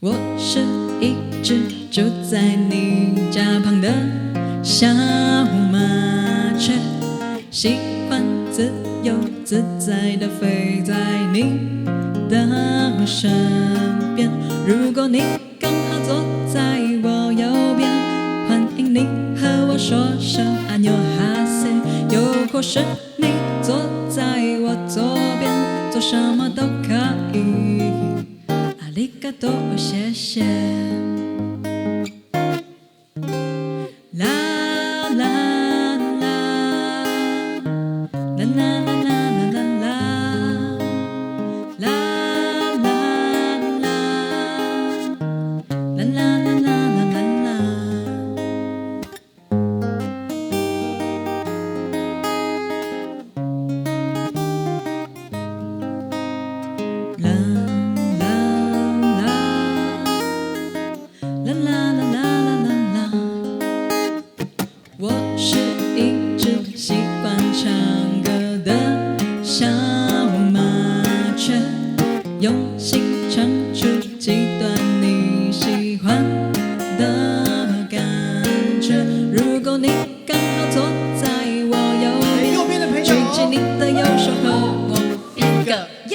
我是一只住在你家旁的小麻雀，喜欢自由自在地飞在你的身边。如果你刚好坐在我右边，欢迎你和我说声안녕하세요。又或是你坐在我左边，做什么都可以。ありがとう，谢谢。啦啦啦，啦啦啦啦啦啦，啦啦啦，啦啦啦啦啦啦。啦啦啦啦啦啦啦，我是一只喜欢唱歌的小麻雀，用心唱出几段你喜欢的感觉。如果你刚好坐在我右边，举起你的右手和我一个耶。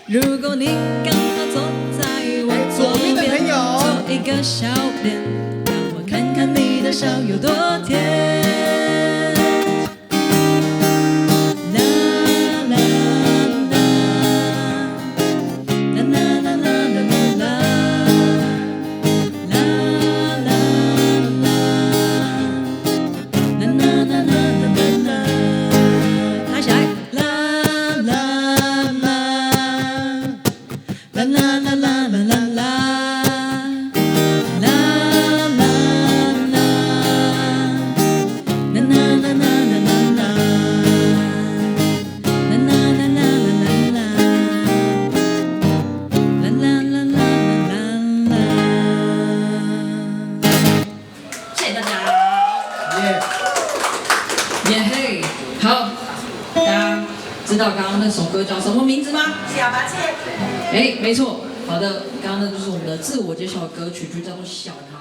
如果你刚好坐在我左边，做一个笑脸，让我看看你的笑有多甜。啦啦啦，啦啦啦啦啦啦，啦啦啦，啦啦啦啦啦啦，拉起来，啦啦啦，啦啦啦啦啦啦啦。耶嘿，好，大家知道刚刚那首歌叫什么名字吗？小麻雀。没错，好的，刚刚那就是我们的自我介绍歌曲，就叫做《小麻